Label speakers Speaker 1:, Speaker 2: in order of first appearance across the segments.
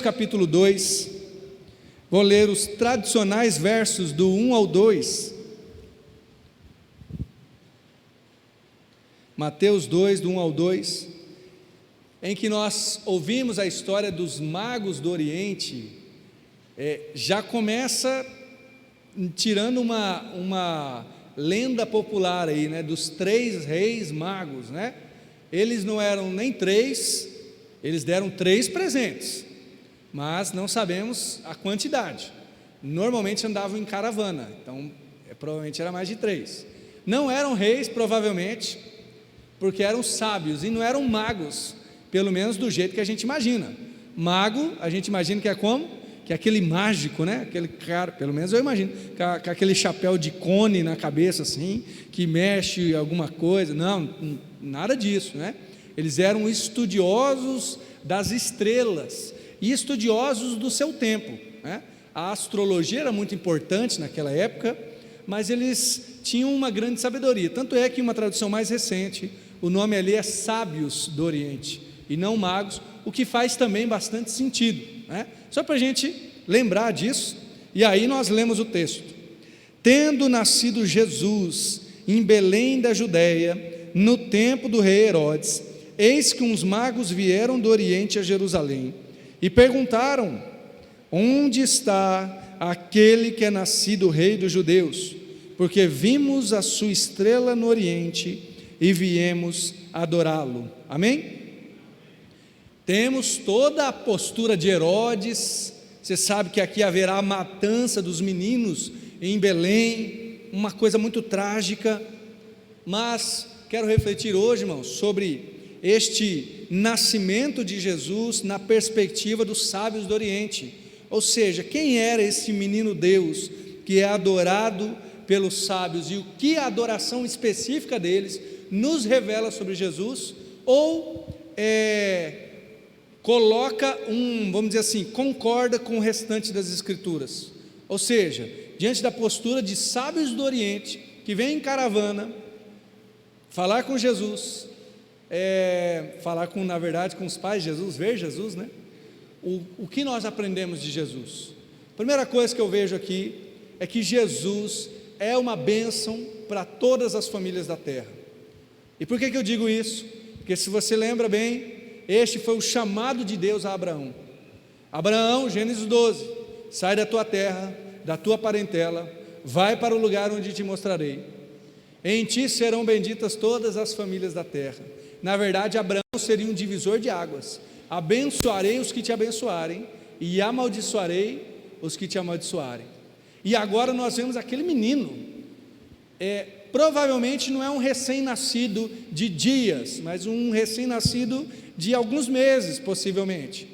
Speaker 1: Capítulo 2, vou ler os tradicionais versos do 1 ao 2. Mateus 2, do 1 ao 2, em que nós ouvimos a história dos magos do Oriente. Já começa tirando uma lenda popular aí, né, dos 3 reis magos, né? Eles não eram nem 3, eles deram 3 presentes, mas não sabemos a quantidade. Normalmente andavam em caravana, então provavelmente era mais de 3. Não eram reis, provavelmente, porque eram sábios, e não eram magos, pelo menos do jeito que a gente imagina. Mago, a gente imagina que é como? Que é aquele mágico, né? Aquele cara, pelo menos eu imagino, com aquele chapéu de cone na cabeça assim, que mexe alguma coisa. Não, nada disso, né? Eles eram estudiosos das estrelas e estudiosos do seu tempo, né? A astrologia era muito importante naquela época, mas eles tinham uma grande sabedoria. Tanto é que uma tradução mais recente, o nome ali é sábios do Oriente e não magos, o que faz também bastante sentido, né? Só para a gente lembrar disso. E aí nós lemos o texto: tendo nascido Jesus em Belém da Judéia, no tempo do rei Herodes, eis que uns magos vieram do Oriente a Jerusalém e perguntaram: onde está aquele que é nascido rei dos judeus? Porque vimos a sua estrela no Oriente e viemos adorá-lo. Amém? Temos toda a postura de Herodes. Você sabe que aqui haverá a matança dos meninos em Belém, uma coisa muito trágica. Mas quero refletir hoje, irmãos, sobre este nascimento de Jesus na perspectiva dos sábios do Oriente. Ou seja, quem era esse menino Deus que é adorado pelos sábios, e o que a adoração específica deles nos revela sobre Jesus, ou coloca vamos dizer assim, concorda com o restante das Escrituras. Ou seja, diante da postura de sábios do Oriente, que vêm em caravana, falar com Jesus, na verdade, com os pais de Jesus, ver Jesus, né? O que nós aprendemos de Jesus? Primeira coisa que eu vejo aqui é que Jesus é uma bênção para todas as famílias da terra. E por que eu digo isso? Porque se você lembra bem, este foi o chamado de Deus a Abraão. Abraão, Gênesis 12, sai da tua terra, da tua parentela, vai para o lugar onde te mostrarei. Em ti serão benditas todas as famílias da terra. Na verdade, Abraão seria um divisor de águas. Abençoarei os que te abençoarem e amaldiçoarei os que te amaldiçoarem. E agora nós vemos aquele menino, provavelmente não é um recém-nascido de dias, mas um recém-nascido de alguns meses, possivelmente.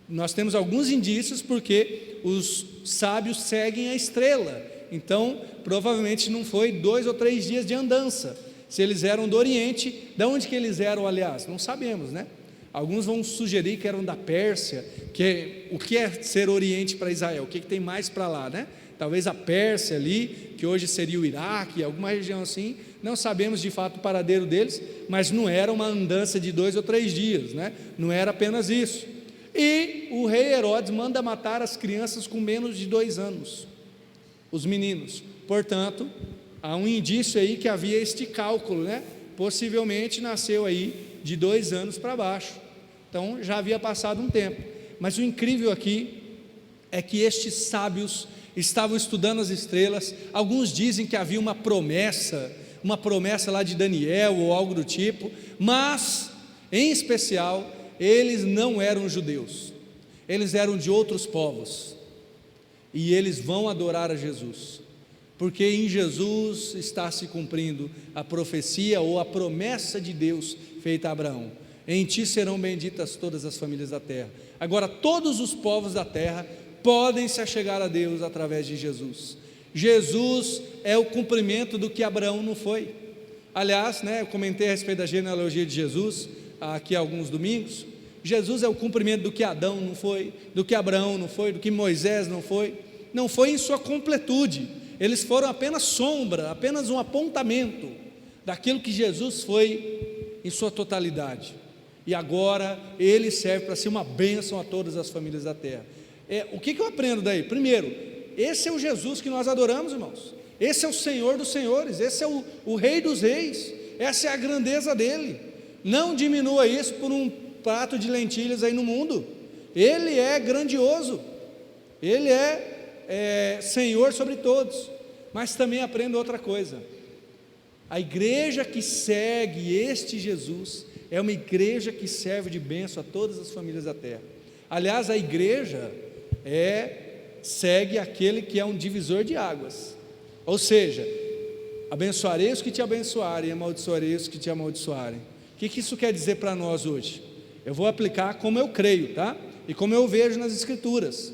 Speaker 1: Nós temos alguns indícios, porque os sábios seguem a estrela, então provavelmente não foi 2 ou 3 dias de andança. Se eles eram do Oriente, de onde que eles eram, aliás? Não sabemos, né? Alguns vão sugerir que eram da Pérsia, o que é ser Oriente para Israel? O que tem mais para lá, né? Talvez a Pérsia ali, que hoje seria o Iraque, alguma região assim. Não sabemos de fato o paradeiro deles, mas não era uma andança de 2 ou 3 dias, né? Não era apenas isso. E o rei Herodes manda matar as crianças com menos de 2 anos, os meninos. Portanto, há um indício aí que havia este cálculo, né? Possivelmente nasceu aí de 2 anos para baixo. Então já havia passado um tempo. Mas o incrível aqui é que estes sábios estavam estudando as estrelas. Alguns dizem que havia uma promessa lá de Daniel ou algo do tipo, mas em especial eles não eram judeus, eles eram de outros povos, e eles vão adorar a Jesus, porque em Jesus está se cumprindo a profecia ou a promessa de Deus feita a Abraão: em ti serão benditas todas as famílias da terra. Agora todos os povos da terra podem se achegar a Deus através de Jesus. Jesus é o cumprimento do que Abraão não foi. Aliás, né, eu comentei a respeito da genealogia de Jesus aqui há alguns domingos. Jesus é o cumprimento do que Adão não foi, do que Abraão não foi, do que Moisés não foi. Não foi em sua completude. Eles foram apenas sombra, apenas um apontamento daquilo que Jesus foi em sua totalidade. e agora ele serve para ser uma bênção a todas as famílias da terra. O que eu aprendo daí? Primeiro, esse é o Jesus que nós adoramos, irmãos. Esse é o Senhor dos senhores, esse é o Rei dos reis, essa é a grandeza dele. Não diminua isso por um prato de lentilhas aí no mundo. Ele é grandioso, ele é Senhor sobre todos. Mas também aprendo outra coisa: a igreja que segue este Jesus é uma igreja que serve de bênção a todas as famílias da terra. Aliás, a igreja segue aquele que é um divisor de águas, ou seja, abençoarei os que te abençoarem e amaldiçoarei os que te amaldiçoarem. O que isso quer dizer para nós hoje? Eu vou aplicar como eu creio, tá? E como eu vejo nas escrituras.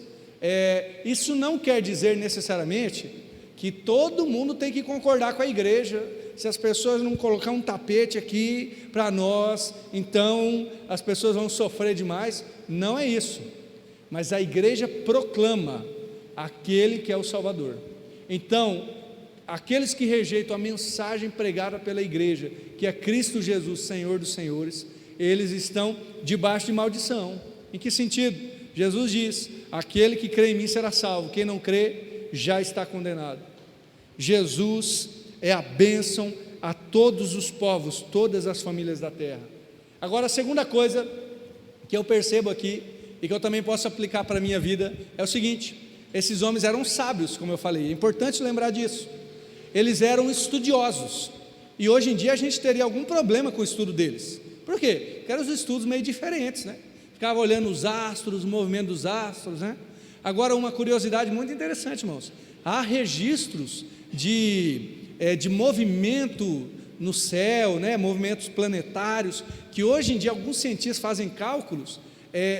Speaker 1: Isso não quer dizer necessariamente que todo mundo tem que concordar com a igreja. Se as pessoas não colocar um tapete aqui para nós, então as pessoas vão sofrer demais. Não é isso. Mas a igreja proclama aquele que é o Salvador. Então, aqueles que rejeitam a mensagem pregada pela igreja, que é Cristo Jesus, Senhor dos senhores, eles estão debaixo de maldição. Em que sentido? Jesus diz: aquele que crê em mim será salvo, quem não crê já está condenado. Jesus é a bênção a todos os povos, todas as famílias da terra. Agora, a segunda coisa que eu percebo aqui, e que eu também posso aplicar para a minha vida, é o seguinte: esses homens eram sábios, como eu falei, é importante lembrar disso. Eles eram estudiosos, e hoje em dia a gente teria algum problema com o estudo deles. Por quê? Porque eram os estudos meio diferentes, né? Ficava olhando os astros, o movimento dos astros, né? Agora, uma curiosidade muito interessante, irmãos: há registros de movimento no céu, né? Movimentos planetários, que hoje em dia alguns cientistas fazem cálculos.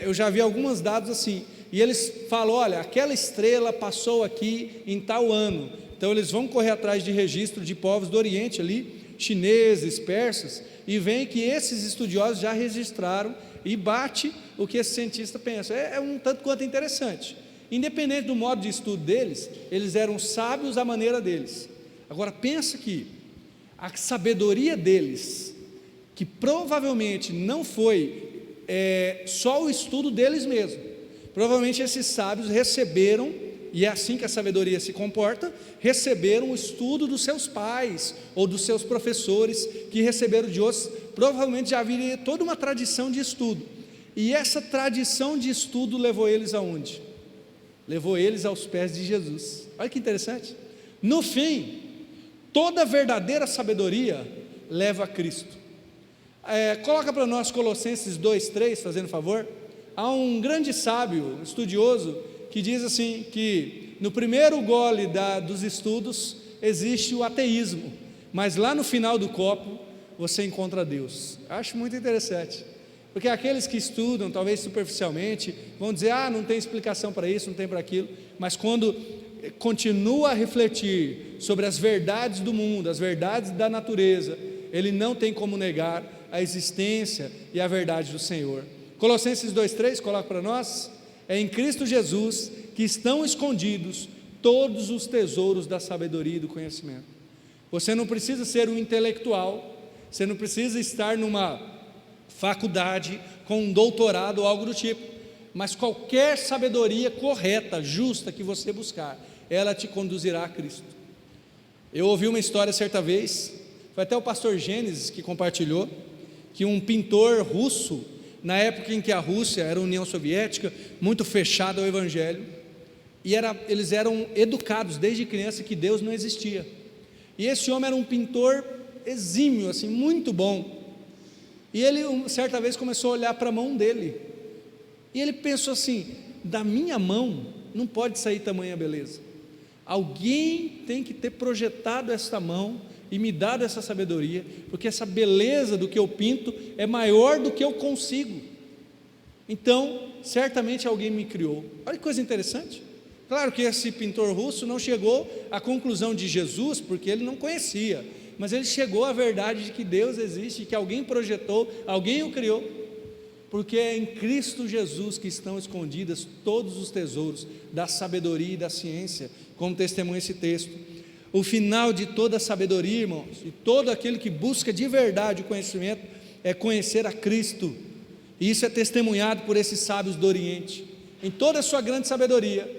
Speaker 1: Eu já vi alguns dados assim, e eles falam: olha, aquela estrela passou aqui em tal ano. Então eles vão correr atrás de registro de povos do Oriente ali, chineses, persas, e veem que esses estudiosos já registraram, e bate o que esse cientista pensa. É um tanto quanto interessante. Independente do modo de estudo deles, eles eram sábios à maneira deles. Agora pensa que a sabedoria deles, que provavelmente não foi só o estudo deles mesmos, provavelmente esses sábios receberam, e é assim que a sabedoria se comporta, receberam o estudo dos seus pais, ou dos seus professores, que receberam de outros. Provavelmente já haveria toda uma tradição de estudo, e essa tradição de estudo levou eles aonde? Levou eles aos pés de Jesus. Olha que interessante. No fim, toda verdadeira sabedoria leva a Cristo. Coloca para nós Colossenses 2:3, fazendo favor. Há um grande sábio, estudioso, que diz assim, que no primeiro gole dos estudos existe o ateísmo, mas lá no final do copo você encontra Deus. Acho muito interessante, porque aqueles que estudam, talvez superficialmente, vão dizer: não tem explicação para isso, não tem para aquilo, mas quando continua a refletir sobre as verdades do mundo, as verdades da natureza, ele não tem como negar a existência e a verdade do Senhor. Colossenses 2:3, coloca para nós: é em Cristo Jesus que estão escondidos todos os tesouros da sabedoria e do conhecimento. Você não precisa ser um intelectual, você não precisa estar numa faculdade com um doutorado ou algo do tipo, mas qualquer sabedoria correta, justa que você buscar, ela te conduzirá a Cristo. Eu ouvi uma história certa vez, foi até o pastor Gênesis que compartilhou, que um pintor russo, na época em que a Rússia era a União Soviética, muito fechada ao Evangelho, e eles eram educados desde criança que Deus não existia, e esse homem era um pintor exímio, assim, muito bom, e ele certa vez começou a olhar para a mão dele, e ele pensou assim: da minha mão não pode sair tamanha beleza, alguém tem que ter projetado esta mão e me dado essa sabedoria, porque essa beleza do que eu pinto é maior do que eu consigo, então certamente alguém me criou. Olha que coisa interessante. Claro que esse pintor russo não chegou à conclusão de Jesus, porque ele não conhecia, mas ele chegou à verdade de que Deus existe, que alguém projetou, alguém o criou, porque é em Cristo Jesus que estão escondidas todos os tesouros da sabedoria e da ciência, como testemunha esse texto. O final de toda a sabedoria, irmãos, e todo aquele que busca de verdade o conhecimento, é conhecer a Cristo, E isso é testemunhado por esses sábios do Oriente, em toda a sua grande sabedoria.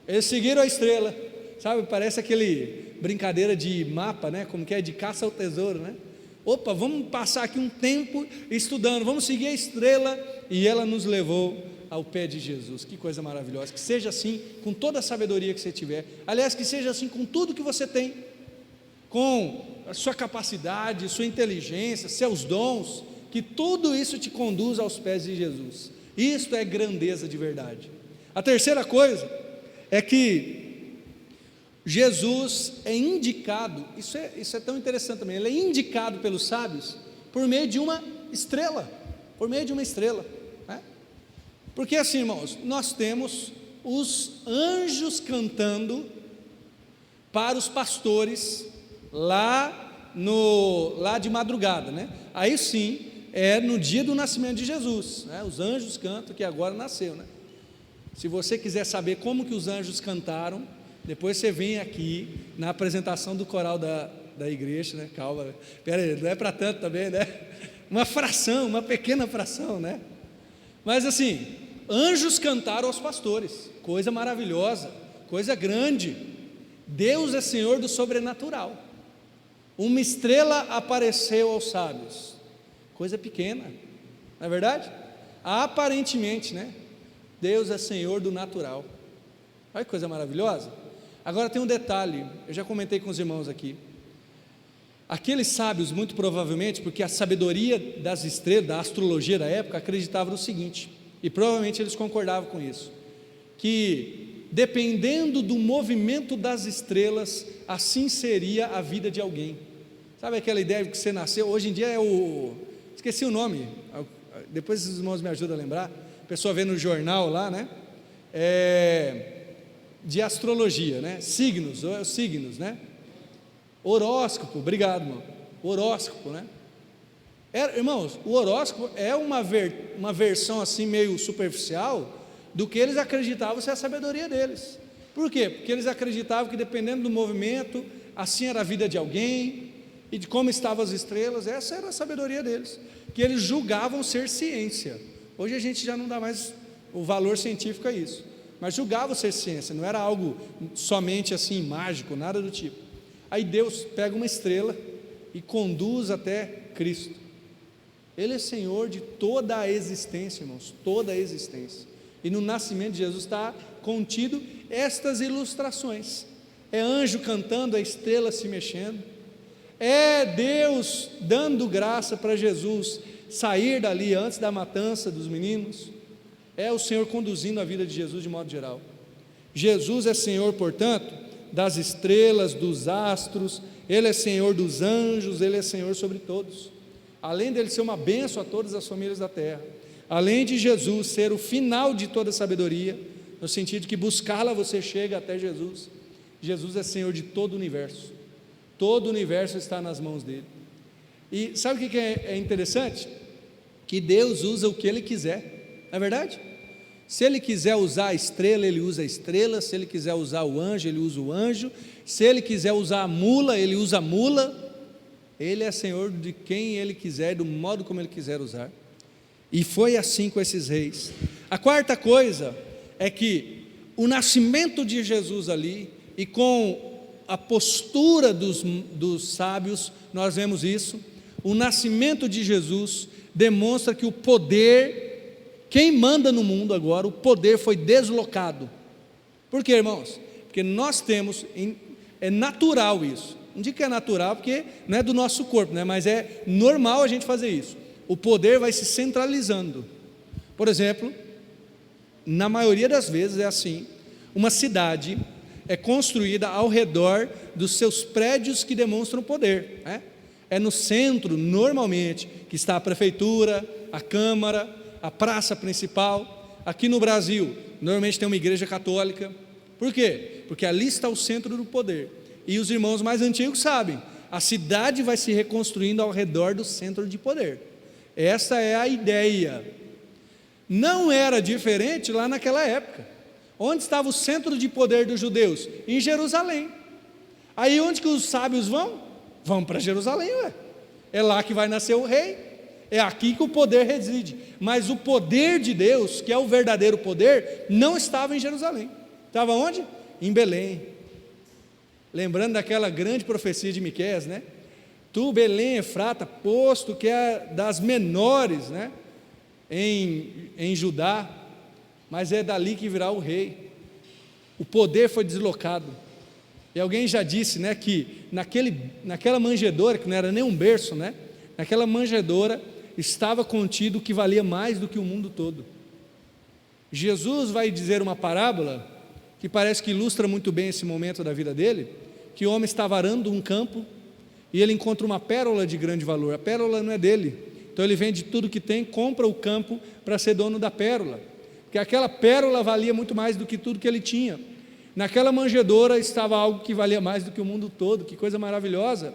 Speaker 1: Eles seguiram a estrela, sabe, parece aquele brincadeira de mapa, né? Como que é, de caça ao tesouro, né? Opa, vamos passar aqui um tempo estudando, vamos seguir a estrela, e ela nos levou ao pé de Jesus. Que coisa maravilhosa. Que seja assim com toda a sabedoria que você tiver, aliás, que seja assim com tudo que você tem, com a sua capacidade, sua inteligência, seus dons, que tudo isso te conduza aos pés de Jesus. Isto é grandeza de verdade. A terceira coisa é que Jesus é indicado, isso é tão interessante também, ele é indicado pelos sábios por meio de uma estrela, né? Porque assim, irmãos, nós temos os anjos cantando para os pastores lá de madrugada, né? Aí sim, é no dia do nascimento de Jesus, né? Os anjos cantam que agora nasceu, né? Se você quiser saber como que os anjos cantaram, depois você vem aqui na apresentação do coral da igreja, né? Calma, pera aí, não é para tanto também, né? Uma pequena fração, né? Mas assim, anjos cantaram aos pastores, coisa maravilhosa, coisa grande. Deus é Senhor do sobrenatural. Uma estrela apareceu aos sábios, coisa pequena, não é verdade? Aparentemente, né? Deus é Senhor do natural. Olha que coisa maravilhosa. Agora tem um detalhe, eu já comentei com os irmãos aqui. Aqueles sábios, muito provavelmente, porque a sabedoria das estrelas, da astrologia da época, acreditava no seguinte, e provavelmente eles concordavam com isso, que dependendo do movimento das estrelas, assim seria a vida de alguém. Sabe aquela ideia de que você nasceu, hoje em dia esqueci o nome, depois os irmãos me ajudam a lembrar, a pessoa vê no jornal lá, né? De astrologia, né? Signos, né? Horóscopo, obrigado, irmão. Horóscopo, né? Irmãos, o horóscopo é uma versão assim meio superficial do que eles acreditavam ser a sabedoria deles. Por quê? Porque eles acreditavam que dependendo do movimento, assim era a vida de alguém, e de como estavam as estrelas, essa era a sabedoria deles, que eles julgavam ser ciência. Hoje a gente já não dá mais o valor científico a isso, mas julgavam ser ciência, não era algo somente assim mágico, nada do tipo. Aí Deus pega uma estrela e conduz até Cristo. Ele é Senhor de toda a existência, irmãos, toda a existência. E no nascimento de Jesus está contido estas ilustrações. É anjo cantando, a estrela se mexendo. É Deus dando graça para Jesus sair dali antes da matança dos meninos. É o Senhor conduzindo a vida de Jesus de modo geral. Jesus é Senhor, portanto, das estrelas, dos astros, Ele é Senhor dos anjos, Ele é Senhor sobre todos. Além dele ser uma bênção a todas as famílias da terra, além de Jesus ser o final de toda sabedoria, no sentido que buscá-la você chega até Jesus. Jesus é Senhor de todo o universo está nas mãos dele. E sabe o que é interessante? Que Deus usa o que Ele quiser, não é verdade? Se Ele quiser usar a estrela, Ele usa a estrela. Se Ele quiser usar o anjo, Ele usa o anjo. Se Ele quiser usar a mula, Ele usa a mula. Ele é Senhor de quem Ele quiser, do modo como Ele quiser usar. E foi assim com esses reis. A quarta coisa é que o nascimento de Jesus ali, e com a postura dos sábios, nós vemos isso. O nascimento de Jesus demonstra que o poder, quem manda no mundo agora, o poder foi deslocado. Por quê, irmãos? Porque nós temos, é natural isso. Não digo que é natural porque não é do nosso corpo, né? Mas é normal a gente fazer isso. O poder vai se centralizando. Por exemplo, na maioria das vezes é assim, uma cidade é construída ao redor dos seus prédios que demonstram poder, né? É no centro, normalmente, que está a prefeitura, a câmara, a praça principal. Aqui no Brasil, normalmente tem uma igreja católica. Por quê? Porque ali está o centro do poder. E os irmãos mais antigos sabem, a cidade vai se reconstruindo ao redor do centro de poder. Essa é a ideia. Não era diferente lá naquela época. Onde estava o centro de poder dos judeus? Em Jerusalém. Aí onde que os sábios vão? Vão para Jerusalém, ué. É lá que vai nascer o rei, é aqui que o poder reside. Mas o poder de Deus, que é o verdadeiro poder, não estava em Jerusalém. Estava onde? Em Belém. Lembrando daquela grande profecia de Miqueias, né? Tu, Belém, Efrata, posto que é das menores, né? Em Judá, mas é dali que virá o rei. O poder foi deslocado. E alguém já disse, né, que naquela manjedoura, que não era nem um berço, né? Naquela manjedoura estava contido o que valia mais do que o mundo todo. Jesus vai dizer uma parábola que parece que ilustra muito bem esse momento da vida dele, que o homem estava arando um campo e ele encontra uma pérola de grande valor. A pérola não é dele, então ele vende tudo que tem, compra o campo para ser dono da pérola, porque aquela pérola valia muito mais do que tudo que ele tinha. Naquela manjedoura estava algo que valia mais do que o mundo todo. Que coisa maravilhosa!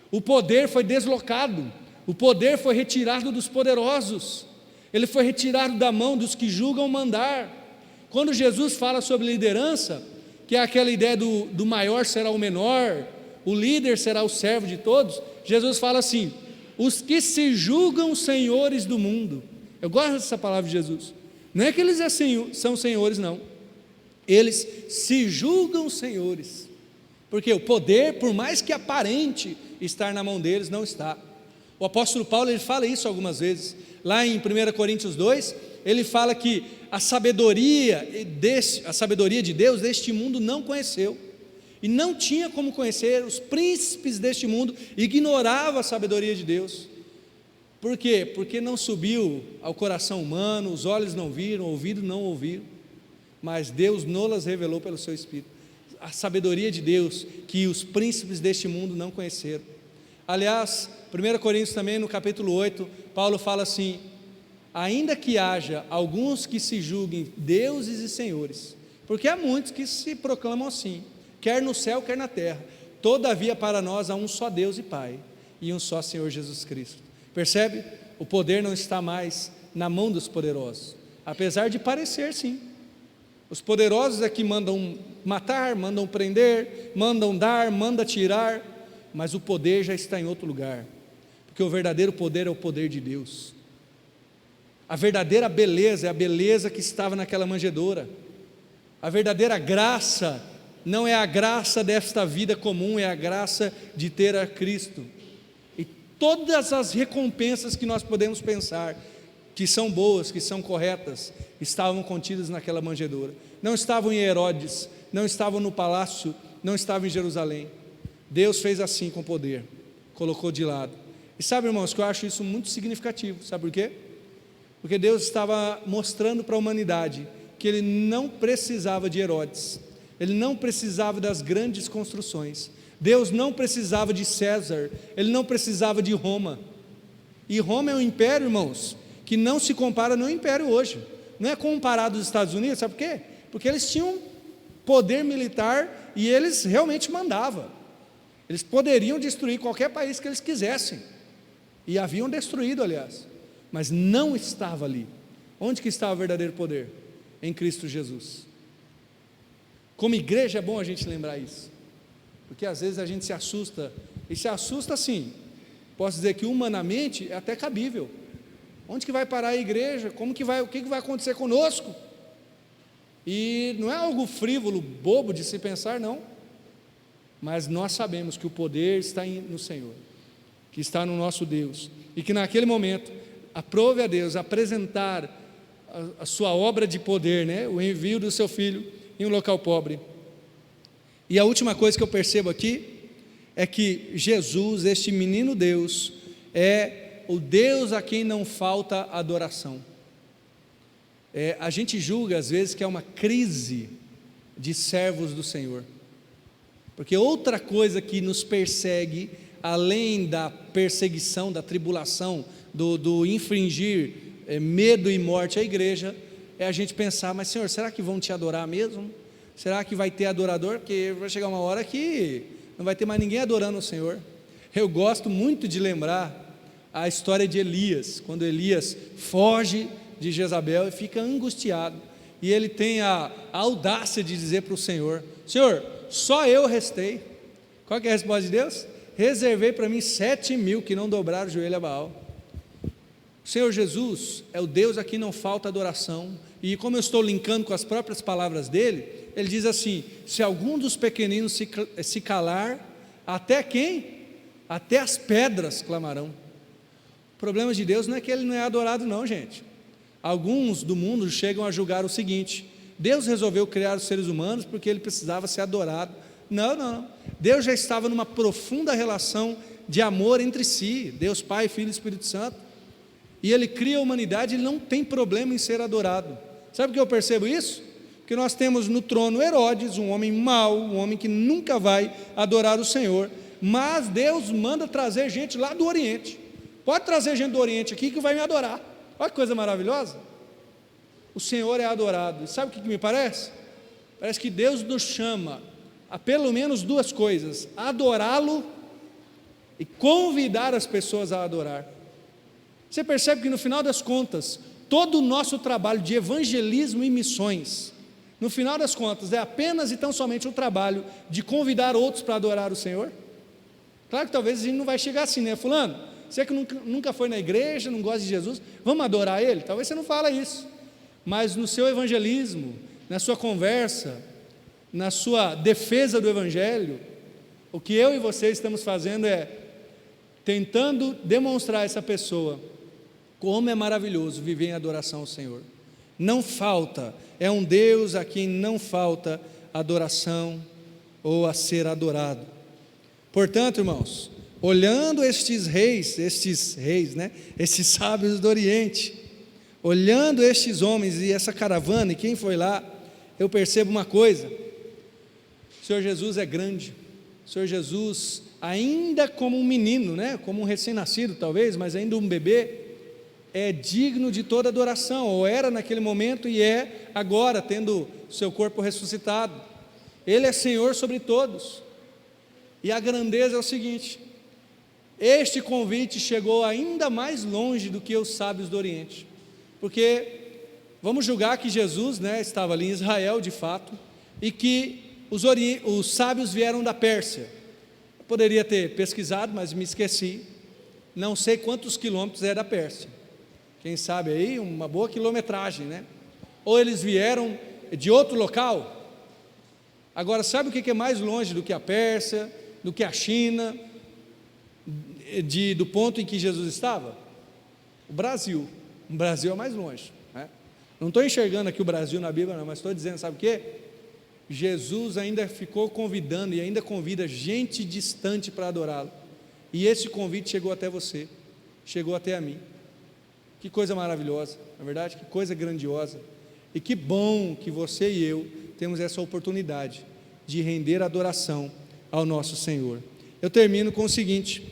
Speaker 1: O poder foi deslocado, o poder foi retirado dos poderosos, ele foi retirado da mão dos que julgam mandar. Quando Jesus fala sobre liderança, que é aquela ideia do maior será o menor, o líder será o servo de todos, Jesus fala assim: os que se julgam senhores do mundo. Eu gosto dessa palavra de Jesus. Não é que eles são senhores, não. Eles se julgam senhores, porque o poder, por mais que aparente estar na mão deles, não está. O apóstolo Paulo, ele fala isso algumas vezes, lá em 1 Coríntios 2, ele fala que a sabedoria de Deus deste mundo não conheceu, e não tinha como conhecer. Os príncipes deste mundo ignoravam a sabedoria de Deus. Por quê? Porque não subiu ao coração humano, os olhos não viram, o ouvido não ouviram, mas Deus nos revelou pelo seu Espírito, a sabedoria de Deus que os príncipes deste mundo não conheceram. Aliás, 1 Coríntios também, no capítulo 8, Paulo fala assim: ainda que haja alguns que se julguem deuses e senhores, porque há muitos que se proclamam assim, quer no céu, quer na terra, todavia para nós há um só Deus e Pai, e um só Senhor Jesus Cristo. Percebe? O poder não está mais na mão dos poderosos, apesar de parecer sim. Os poderosos é que mandam matar, mandam prender, mandam dar, mandam tirar, mas o poder já está em outro lugar, porque o verdadeiro poder é o poder de Deus. A verdadeira beleza é a beleza que estava naquela manjedoura. A verdadeira graça não é a graça desta vida comum, é a graça de ter a Cristo. E todas as recompensas que nós podemos pensar que são boas, que são corretas, estavam contidas naquela manjedoura. Não estavam em Herodes, não estavam no palácio, não estavam em Jerusalém. Deus fez assim com poder, colocou de lado. E sabe, irmãos, que eu acho isso muito significativo. Sabe por quê? Porque Deus estava mostrando para a humanidade que Ele não precisava de Herodes, Ele não precisava das grandes construções, Deus não precisava de César, Ele não precisava de Roma. E Roma é um império, irmãos, que não se compara no império hoje. Não é comparado aos Estados Unidos, sabe por quê? Porque eles tinham poder militar e eles realmente mandavam. Eles poderiam destruir qualquer país que eles quisessem, e haviam destruído, aliás, mas não estava ali. Onde que estava o verdadeiro poder? Em Cristo Jesus. Como igreja é bom a gente lembrar isso, porque às vezes a gente se assusta, e se assusta assim, posso dizer que humanamente é até cabível. Onde que vai parar a igreja? O que vai acontecer conosco? E não é algo frívolo, bobo de se pensar, não. Mas nós sabemos que o poder está no Senhor, que está no nosso Deus, e que naquele momento aprove a Deus apresentar a sua obra de poder, né? O envio do seu filho em um local pobre. E a última coisa que eu percebo aqui é que Jesus, este menino Deus, é o Deus a quem não falta adoração. A gente julga às vezes que é uma crise de servos do Senhor, porque outra coisa que nos persegue, além da perseguição, da tribulação, do infringir medo e morte à igreja, é a gente pensar: mas Senhor, será que vão te adorar mesmo? Será que vai ter adorador? Porque vai chegar uma hora que não vai ter mais ninguém adorando o Senhor. Eu gosto muito de lembrar a história de Elias, quando Elias foge de Jezabel e fica angustiado, e ele tem a audácia de dizer para o Senhor: Senhor, só eu restei. Qual que é a resposta de Deus? Reservei para mim 7.000 que não dobraram o joelho a Baal. O Senhor Jesus é o Deus a quem não falta adoração, e como eu estou linkando com as próprias palavras dele, ele diz assim: se algum dos pequeninos se calar, até quem? Até as pedras clamarão. O problema de Deus não é que ele não é adorado não, gente. Alguns do mundo chegam a julgar o seguinte: Deus resolveu criar os seres humanos porque ele precisava ser adorado. Não. Deus já estava numa profunda relação de amor entre si, Deus Pai, Filho e Espírito Santo, e ele cria a humanidade, ele não tem problema em ser adorado. Sabe o que eu percebo isso? Que nós temos no trono Herodes, um homem mau, um homem que nunca vai adorar o Senhor, mas Deus manda trazer gente lá do Oriente. Pode trazer gente do Oriente aqui que vai me adorar. Olha que coisa maravilhosa. O Senhor é adorado. E sabe o que me parece? Parece que Deus nos chama a pelo menos duas coisas: adorá-lo e convidar as pessoas a adorar. Você percebe que no final das contas, todo o nosso trabalho de evangelismo e missões, no final das contas, é apenas e tão somente o trabalho de convidar outros para adorar o Senhor? Claro que talvez a gente não vai chegar assim, né? Fulano, você que nunca foi na igreja, não gosta de Jesus, vamos adorar Ele? Talvez você não fala isso, mas no seu evangelismo, na sua conversa, na sua defesa do Evangelho, o que eu e você estamos fazendo é tentando demonstrar a essa pessoa como é maravilhoso viver em adoração ao Senhor. Não falta, é um Deus a quem não falta adoração ou a ser adorado. Portanto, irmãos, olhando estes reis, né, esses sábios do Oriente, olhando estes homens e essa caravana e quem foi lá, eu percebo uma coisa: o Senhor Jesus é grande. O Senhor Jesus, ainda como um menino, né, como um recém-nascido talvez, mas ainda um bebê, é digno de toda adoração, ou era naquele momento e é agora, tendo seu corpo ressuscitado. Ele é Senhor sobre todos. E a grandeza é o seguinte: este convite chegou ainda mais longe do que os sábios do Oriente, porque vamos julgar que Jesus, né, estava ali em Israel de fato, e que os sábios vieram da Pérsia. Eu poderia ter pesquisado, mas me esqueci. Não sei quantos quilômetros é da Pérsia. Quem sabe aí, uma boa quilometragem, né? Ou eles vieram de outro local. Agora, sabe o que é mais longe do que a Pérsia, do que a China, do ponto em que Jesus estava? O Brasil. O Brasil é mais longe, né? Não estou enxergando aqui o Brasil na Bíblia, não, mas estou dizendo, sabe o quê? Jesus ainda ficou convidando e ainda convida gente distante para adorá-lo. E esse convite chegou até você, chegou até a mim. Que coisa maravilhosa, na verdade, que coisa grandiosa. E que bom que você e eu temos essa oportunidade de render adoração ao nosso Senhor. Eu termino com o seguinte: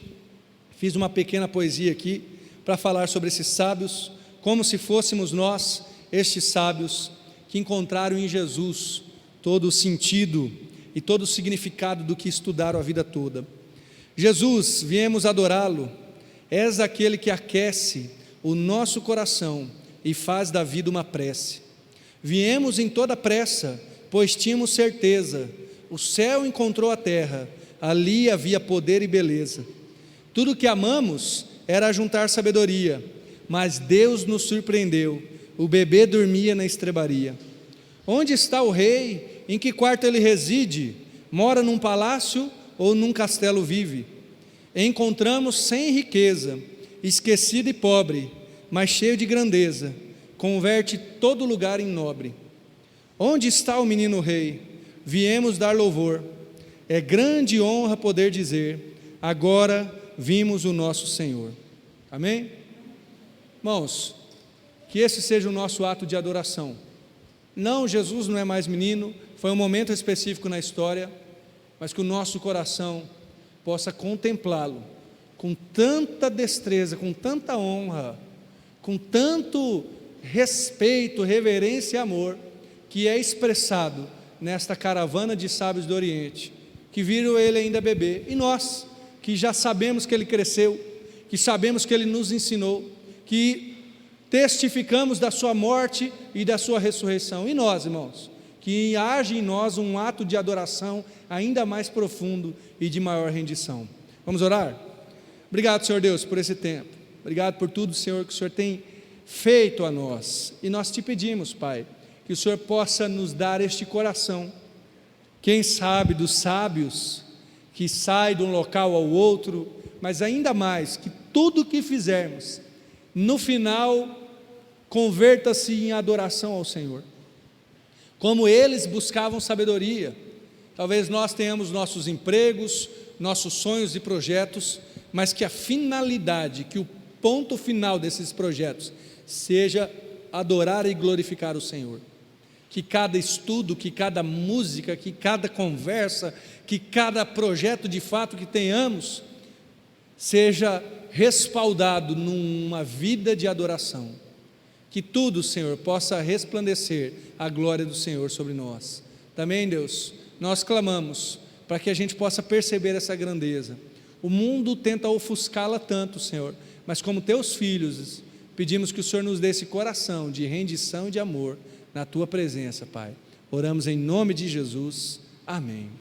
Speaker 1: fiz uma pequena poesia aqui para falar sobre esses sábios, como se fôssemos nós, estes sábios que encontraram em Jesus todo o sentido e todo o significado do que estudaram a vida toda. Jesus, viemos adorá-lo, és aquele que aquece o nosso coração e faz da vida uma prece. Viemos em toda pressa, pois tínhamos certeza, o céu encontrou a terra, ali havia poder e beleza. Tudo que amamos era juntar sabedoria, mas Deus nos surpreendeu, o bebê dormia na estrebaria. Onde está o rei? Em que quarto ele reside? Mora num palácio ou num castelo vive? Encontramos sem riqueza, esquecido e pobre, mas cheio de grandeza, converte todo lugar em nobre. Onde está o menino rei? Viemos dar louvor, é grande honra poder dizer, agora vimos o nosso Senhor. Amém? Irmãos, que esse seja o nosso ato de adoração. Não, Jesus não é mais menino, foi um momento específico na história, mas que o nosso coração possa contemplá-lo com tanta destreza, com tanta honra, com tanto respeito, reverência e amor, que é expressado nesta caravana de sábios do Oriente, que viram ele ainda bebê, e nós, que já sabemos que ele cresceu, que sabemos que ele nos ensinou, que testificamos da sua morte e da sua ressurreição, e nós, irmãos, que age em nós um ato de adoração ainda mais profundo e de maior rendição. Vamos orar? Obrigado, Senhor Deus, por esse tempo. Obrigado por tudo, Senhor, que o Senhor tem feito a nós. E nós te pedimos, Pai, que o Senhor possa nos dar este coração, quem sabe dos sábios, que sai de um local ao outro, mas ainda mais, que tudo que fizermos, no final, converta-se em adoração ao Senhor. Como eles buscavam sabedoria, talvez nós tenhamos nossos empregos, nossos sonhos e projetos, mas que a finalidade, que o ponto final desses projetos, seja adorar e glorificar o Senhor. Que cada estudo, que cada música, que cada conversa, que cada projeto de fato que tenhamos, seja respaldado numa vida de adoração. Que tudo, Senhor, possa resplandecer a glória do Senhor sobre nós. Também, Deus, nós clamamos para que a gente possa perceber essa grandeza. O mundo tenta ofuscá-la tanto, Senhor, mas como teus filhos, pedimos que o Senhor nos dê esse coração de rendição e de amor na tua presença, Pai. Oramos em nome de Jesus. Amém.